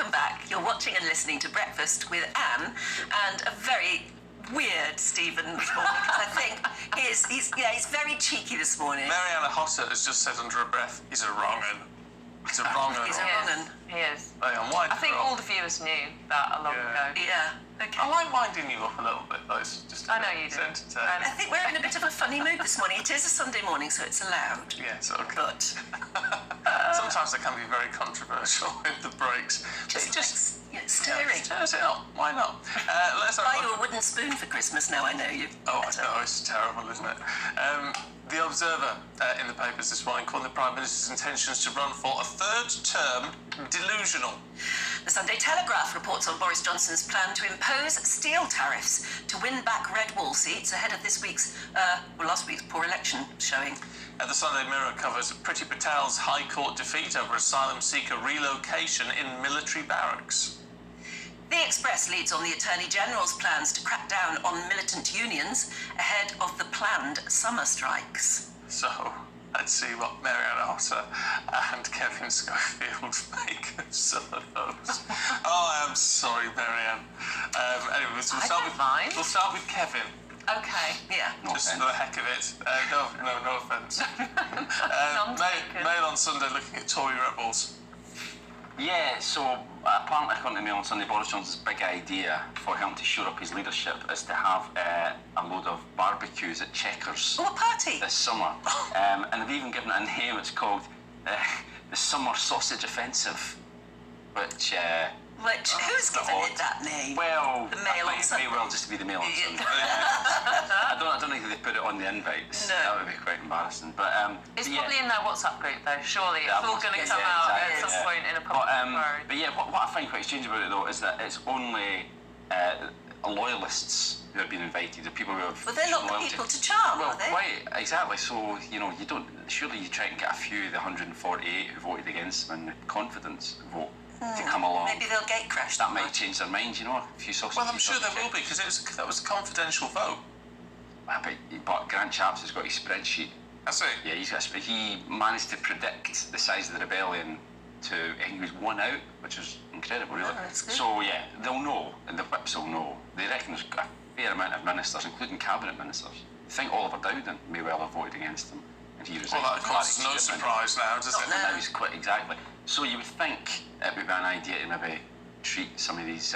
Welcome back. You're watching and listening to Breakfast with Anne and a very weird Stephen this morning, because I think he's very cheeky this morning. Mariana Hotter has just said under her breath, he's a wrong-un. He's a wrong-un. He's a wrong-un. He is. I think all the viewers knew that a long ago. Yeah, okay. I like winding you up a little bit, though. It's just I know you do. entertaining. I think we're in a bit of a funny mood this morning. It is a Sunday morning, so it's allowed. Yes, okay. But sometimes they can be very controversial with the breaks. just stirring. Stirs it up. Why not? Let's Buy you a wooden spoon for Christmas now, I know you. Oh, I know, it's terrible, isn't it? The Observer in the papers this morning calling the Prime Minister's intentions to run for a third term delusional. The Sunday Telegraph reports on Boris Johnson's plan to impose steel tariffs to win back red wall seats ahead of last week's poor election showing. The Sunday Mirror covers Priti Patel's High Court defeat over asylum seeker relocation in military barracks. The Express leads on the Attorney General's plans to crack down on militant unions ahead of the planned summer strikes. So, let's see what Mariana Hotter and Kevin Schofield make of some of those. Oh, I'm sorry, Marianne. Anyway, we'll start with Kevin. Okay. Yeah. Just for the heck of it. No offence. Mail on Sunday looking at Tory rebels. Yeah, so apparently, according to Mail on Sunday, Boris Johnson's big idea for him to shore up his leadership is to have a load of barbecues at Chequers. Oh, a party! This summer. And they've even given it a name. It's called the Summer Sausage Offensive, which who's given it that name? Well, the Mail on Sunday. It may well just be the Mail on Sunday. I don't think they put it on the invites. No. That would be quite embarrassing. But It's probably in their WhatsApp group, though. Surely Yeah, it's all going to come out at some point in a public inquiry. But yeah, what I find quite strange about it though is that it's only loyalists who have been invited, the people who have. Well, they're not the loyalty. people to charm, Well, are they? quite exactly. So you don't. Surely you try and get a few of the 148 who voted against them in the confidence vote to come along. Maybe they'll gate crash. That might change their mind. A few sausages. Well, I'm sure there will be, because that was a confidential vote. But Grant Shapps has got his spreadsheet. I see. Yeah, he managed to predict the size of the rebellion to, I think he was 1 out, which is incredible, really. Oh, that's good. So yeah, they'll know, and the whips will know. They reckon there's a fair amount of ministers, including cabinet ministers. I think Oliver Dowden may well have voted against them, and he resigned. Well, that causes no surprise now, does it? Now he's quit, exactly. So you would think it would be an idea to maybe treat some of these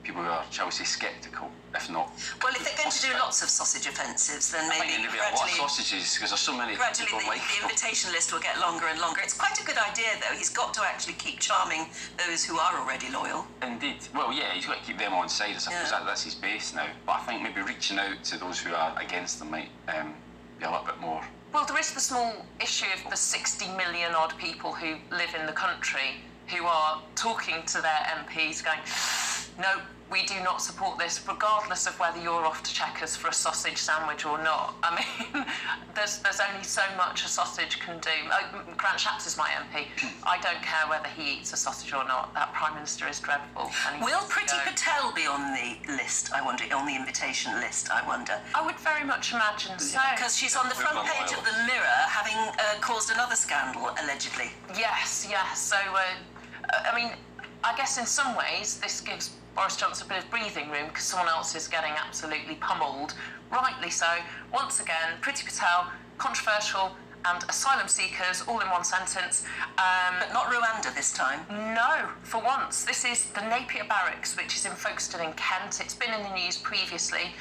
people who are, shall we say, sceptical, if not. Well, if they're going to do lots of sausage offensives, then I maybe think there'll be a lot of sausages, because there's so many gradually people like the them. invitation list will get longer and longer. It's quite a good idea, though. He's got to actually keep charming those who are already loyal. Indeed. Well, yeah, he's got to keep them on side, I suppose. That's his base now. But I think maybe reaching out to those who are against them might be a little bit more. Well, there is the small issue of the 60 million odd people who live in the country who are talking to their MPs going, no, we do not support this, regardless of whether you're off to Chequers for a sausage sandwich or not. I mean, there's only so much a sausage can do. Grant Shapps is my MP. I don't care whether he eats a sausage or not. That Prime Minister is dreadful. Will Priti Patel be on the list, I wonder, on the invitation list, I wonder? I would very much imagine so. Because she's on the front page of the Mirror, having caused another scandal, allegedly. Yes. So, I mean, I guess in some ways this gives Boris Johnson a bit of breathing room because someone else is getting absolutely pummeled. Rightly so. Once again, Priti Patel, controversial, and asylum seekers all in one sentence. But not Rwanda this time. No, for once. This is the Napier Barracks, which is in Folkestone in Kent. It's been in the news previously.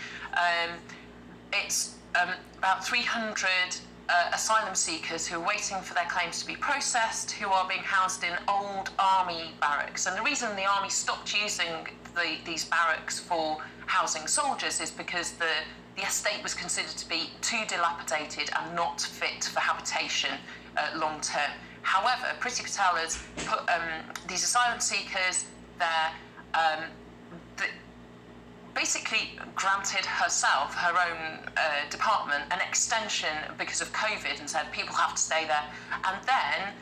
It's about 300 asylum seekers who are waiting for their claims to be processed, who are being housed in old army barracks. And the reason the army stopped using these barracks for housing soldiers is because the estate was considered to be too dilapidated and not fit for habitation long term. However, Priti Patel has put these asylum seekers there, basically granted herself, her own department, an extension because of COVID and said people have to stay there, and then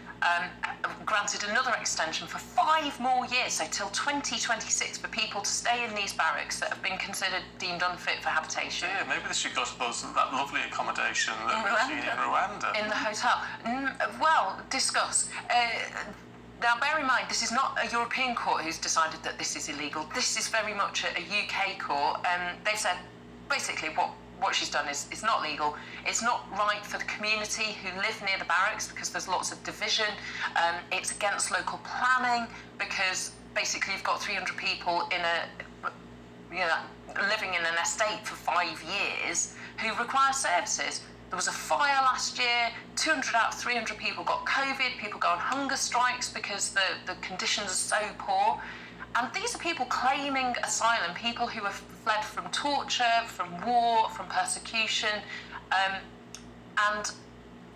granted another extension for 5 more years, so till 2026, for people to stay in these barracks that have been considered deemed unfit for habitation. Yeah, maybe they should go to that lovely accommodation that we've seen in Rwanda. In the hotel. Well, discuss. Now, bear in mind, this is not a European court who's decided that this is illegal. This is very much a UK court. They've said, basically, what she's done is not legal. It's not right for the community who live near the barracks because there's lots of division. It's against local planning because basically you've got 300 people in living in an estate for 5 years who require services. There was a fire last year, 200 out of 300 people got COVID, people go on hunger strikes because the conditions are so poor. And these are people claiming asylum, people who have fled from torture, from war, from persecution. And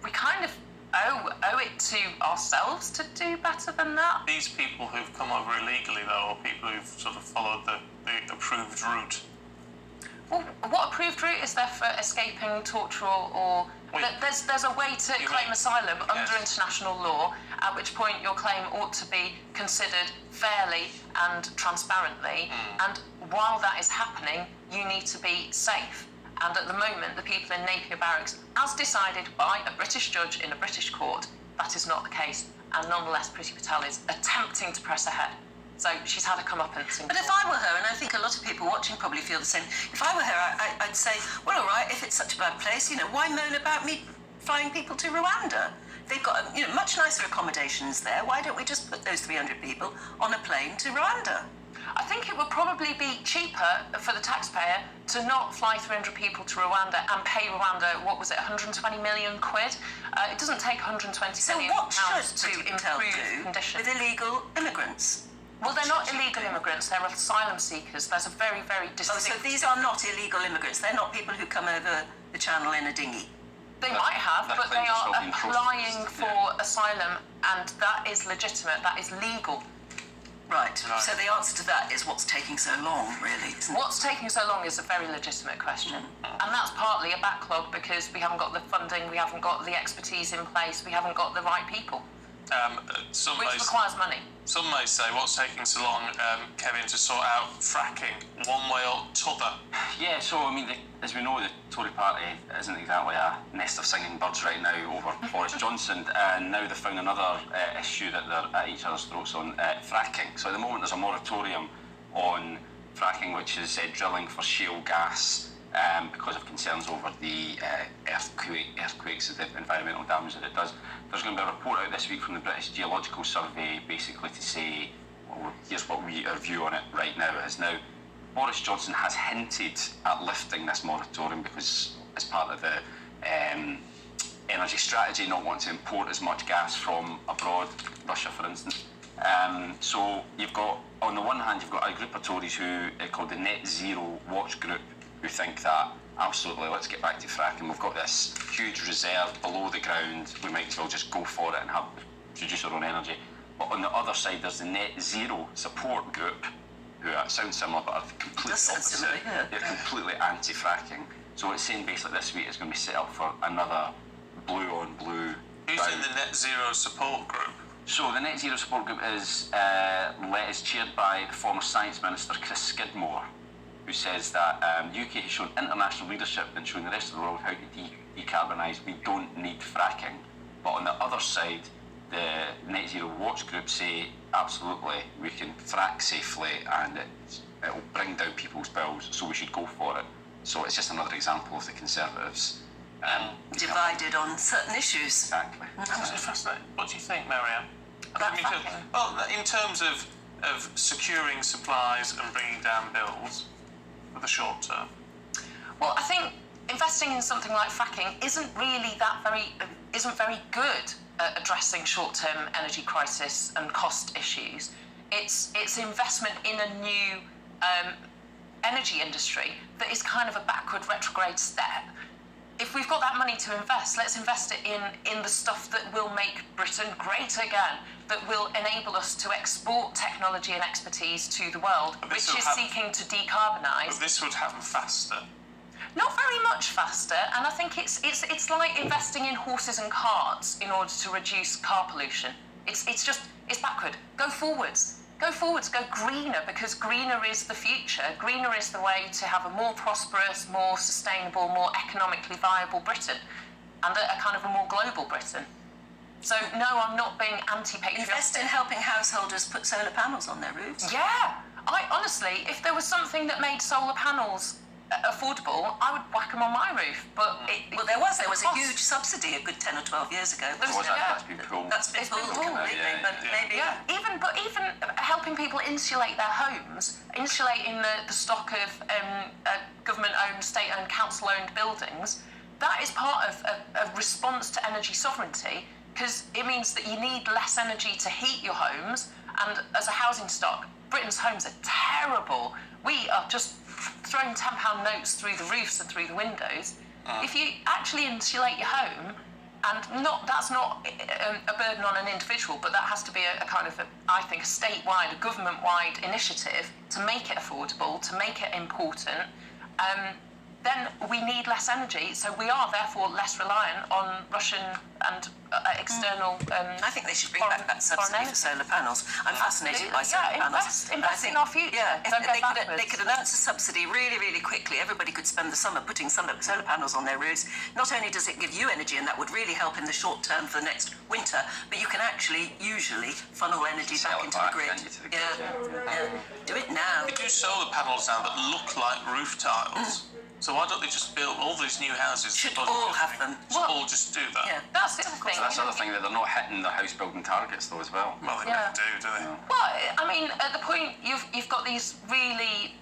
we kind of owe it to ourselves to do better than that. These people who've come over illegally, though, or people who've sort of followed the approved route. Well, what approved route is there for escaping torture or there's a way to claim asylum under international law, at which point your claim ought to be considered fairly and transparently. And while that is happening, you need to be safe. And at the moment, the people in Napier Barracks, as decided by a British judge in a British court, that is not the case. And nonetheless, Priti Patel is attempting to press ahead. So she's had a comeuppance. But if I were her, and I think a lot of people watching probably feel the same, if I were her, I'd say, well, all right, if it's such a bad place, why moan about me flying people to Rwanda? They've got, much nicer accommodations there. Why don't we just put those 300 people on a plane to Rwanda? I think it would probably be cheaper for the taxpayer to not fly 300 people to Rwanda and pay Rwanda, what was it, 120 million quid? It doesn't take 120 million pounds to improve conditions. With illegal immigrants? Well, they're not illegal immigrants, they're asylum seekers. There's a very, very distinct... Oh, so these are not illegal immigrants? They're not people who come over the channel in a dinghy? They might have, but they are applying for asylum, and that is legitimate, that is legal. Right. So the answer to that is what's taking so long, really, isn't it? What's taking so long is a very legitimate question. And that's partly a backlog because we haven't got the funding, we haven't got the expertise in place, we haven't got the right people. Which requires money. Some may say what's taking so long, Kevin, to sort out fracking one way or t'other. Yeah, so I mean, as we know, the Tory party isn't exactly a nest of singing birds right now over Boris Johnson, and now they've found another issue that they're at each other's throats on, fracking. So at the moment there's a moratorium on fracking, which is drilling for shale gas because of concerns over the earthquakes and the environmental damage that it does. There's going to be a report out this week from the British Geological Survey basically to say, well, here's what our view on it right now is. Now, Boris Johnson has hinted at lifting this moratorium because as part of the energy strategy, not wanting to import as much gas from abroad, Russia for instance. So you've got, on the one hand, you've got a group of Tories who called the Net Zero Watch Group, who think that absolutely, let's get back to fracking. We've got this huge reserve below the ground. We might as well just go for it and produce our own energy. But on the other side, there's the Net Zero Support Group, who sound similar but are completely opposite. They're completely anti-fracking. So it's saying basically this week it's going to be set up for another blue on blue. Who's in the Net Zero Support Group? So the Net Zero Support Group is chaired by the former Science Minister Chris Skidmore, who says that the UK has shown international leadership in showing the rest of the world how to decarbonise. We don't need fracking. But on the other side, the Net Zero Watch Group say, absolutely, we can frack safely and it will bring down people's bills, so we should go for it. So it's just another example of the Conservatives divided on certain issues. Exactly. Absolutely fascinating. What do you think, Marianne? About fracking? Well, in terms of securing supplies and bringing down bills for the short term. Well, I think investing in something like fracking isn't very good at addressing short-term energy crisis and cost issues. It's investment in a new energy industry that is kind of a backward retrograde step. If we've got that money to invest, let's invest it in the stuff that will make Britain great again, that will enable us to export technology and expertise to the world, which is seeking to decarbonise. But this would happen faster. Not very much faster, and I think it's like investing in horses and carts in order to reduce car pollution. It's backward. Go forwards. Go forwards, go greener, because greener is the future. Greener is the way to have a more prosperous, more sustainable, more economically viable Britain, and a kind of a more global Britain. So no, I'm not being anti-patriotic. Invest in helping householders put solar panels on their roofs. Yeah, I honestly, if there was something that made solar panels affordable, I would whack them on my roof. But there was a huge subsidy a good 10 or 12 years ago. That's been pulled. That's been pulled completely, but maybe. Yeah, even helping people insulate their homes, insulating the stock of government-owned, state-owned, council-owned buildings. That is part of a response to energy sovereignty, because it means that you need less energy to heat your homes. And as a housing stock, Britain's homes are terrible. We are just throwing £10 notes through the roofs and through the windows. If you actually insulate your home, and that's not a burden on an individual, but that has to be a kind of, I think, a statewide, a government-wide initiative to make it affordable, to make it important, then we need less energy, so we are therefore less reliant on Russian and external. I think they should bring back that subsidy for solar panels. I'm fascinated by solar panels. Invest in our future. Yeah, they could announce a subsidy really, really quickly. Everybody could spend the summer putting solar panels on their roofs. Not only does it give you energy, and that would really help in the short term for the next winter, but you can actually usually funnel energy back into the grid. Do it now. They do solar panels now that look like roof tiles. So why don't they just build all these new houses? Should all have them. All just do that. Yeah, that's the other thing. So that's the other thing, that they're not hitting the house building targets though as well. Well, they never do they? Well, I mean, at the point you've got these really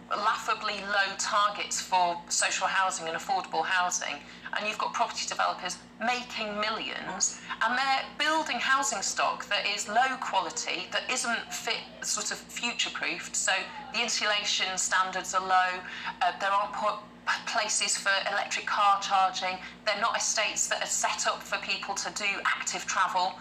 laughably low targets for social housing and affordable housing, and you've got property developers making millions, and they're building housing stock that is low quality, that isn't fit, sort of future-proofed. So the insulation standards are low. There aren't places for electric car charging. They're not estates that are set up for people to do active travel.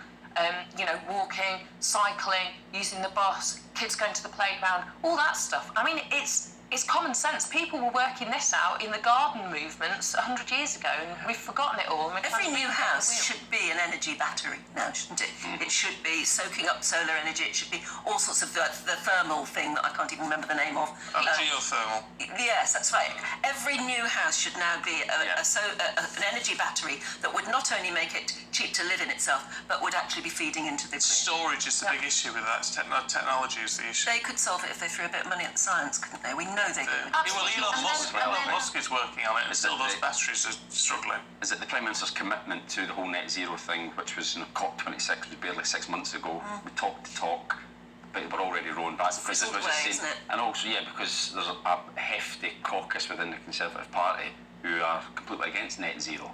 Walking, cycling, using the bus, kids going to the playground, all that stuff. I mean, it's common sense. People were working this out in the garden movements 100 years ago, and we've forgotten it all. Every new house should be an energy battery now, shouldn't it? It should be soaking up solar energy. It should be all sorts of the thermal thing that I can't even remember the name of. Geothermal. Yes, that's right. Every new house should now be an energy battery that would not only make it cheap to live in itself, but would actually be feeding into the grid. Storage is the big issue with that. Technology is the issue. They could solve it if they threw a bit of money at the science, couldn't they? We know they could. Well, Elon Musk is working on it, and still those batteries are struggling. Is it the Prime Minister's commitment to the whole net zero thing, which was COP26, was barely 6 months ago? We talked the talk, but we're already rolling back. Isn't it? And also, because there's a hefty caucus within the Conservative Party who are completely against net zero,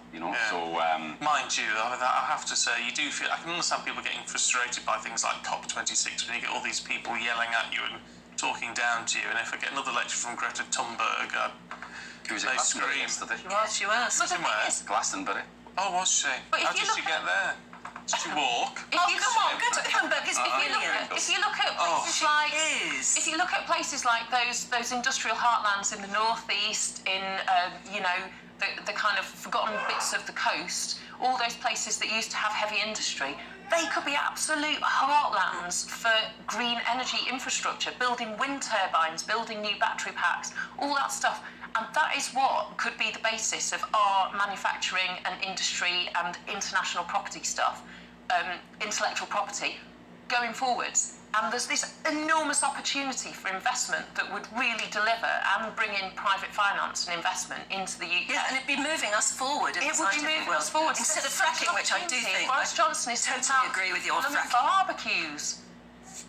So, mind you, I have to say, you do feel. I can understand people getting frustrated by things like COP26 when you get all these people yelling at you and talking down to you. And if I get another lecture from Greta Thunberg, who was at Glastonbury yesterday? She was. Glastonbury. Oh, was she? How did she get there? Did she walk? Come on, Greta Thunberg is brilliant. If you look at places if you look at places like those industrial heartlands in the northeast, in the kind of forgotten bits of the coast, all those places that used to have heavy industry, they could be absolute heartlands for green energy infrastructure, building wind turbines, building new battery packs, all that stuff. And that is what could be the basis of our manufacturing and industry and international property stuff, intellectual property, going forwards. And there's this enormous opportunity for investment that would really deliver and bring in private finance and investment into the UK. Yeah, and it'd be moving us forward in the scientific world. Instead of fracking, which I do think, Boris Johnson is totally agree with your fracking. Barbecues.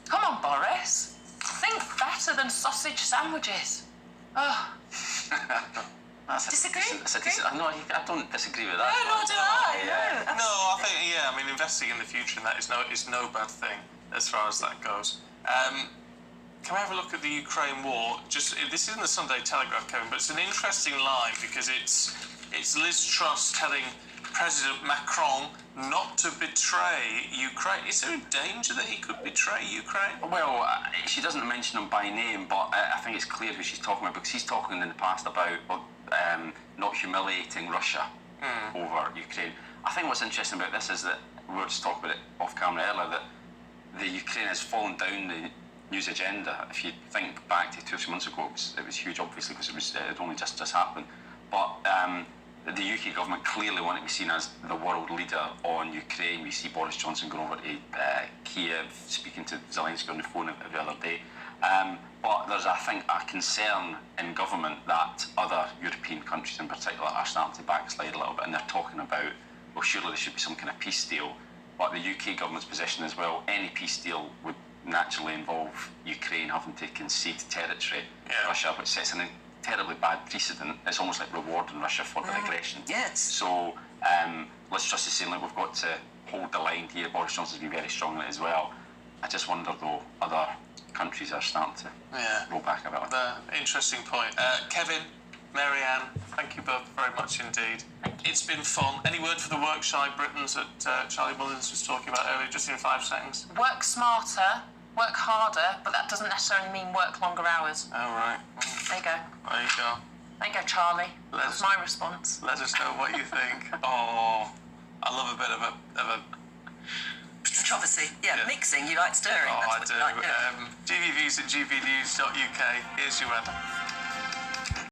Come on, Boris. Think better than sausage sandwiches. Oh. Disagree? No, I don't disagree with that. No, nor do I. No, I think, investing in the future and that is no bad thing as far as that goes. Can we have a look at the Ukraine war? This isn't the Sunday Telegraph, Kevin, but it's an interesting line because it's Liz Truss telling President Macron not to betray Ukraine. Is there a danger that he could betray Ukraine? Well, she doesn't mention him by name, but I think it's clear who she's talking about, because he's talking in the past about not humiliating Russia over Ukraine. I think what's interesting about this is that we were just talking about it off camera earlier, that the Ukraine has fallen down the news agenda. If you think back to 2 or 3 months ago, it was huge, obviously, because it had only just happened. But the UK government clearly want to be seen as the world leader on Ukraine. We see Boris Johnson going over to Kiev, speaking to Zelensky on the phone the other day. But there's, I think, a concern in government that other European countries in particular are starting to backslide a little bit, and they're talking about, well, surely there should be some kind of peace deal. But the UK government's position as well, any peace deal would naturally involve Ukraine having to concede territory to Russia, which sets an terribly bad precedent. It's almost like rewarding Russia for their aggression. Yes. So Liz Truss is saying, like, we've got to hold the line here. Boris Johnson's been very strong on it as well. I just wonder, though, other countries are starting to roll back a bit. Interesting point. Kevin, Marianne, thank you both very much indeed. It's been fun. Any word for the work-shy Britons that Charlie Mullins was talking about earlier, just in 5 seconds? Work smarter, work harder, but that doesn't necessarily mean work longer hours. Oh, right. There you go. There you go. There you go, Charlie. That's my response. Let us know what you think. Oh, I love a bit of a Controversy. Yeah, mixing. You like stirring. Oh, That's I what do. you like doing. GBViews at gbnews.uk. Here's your weather.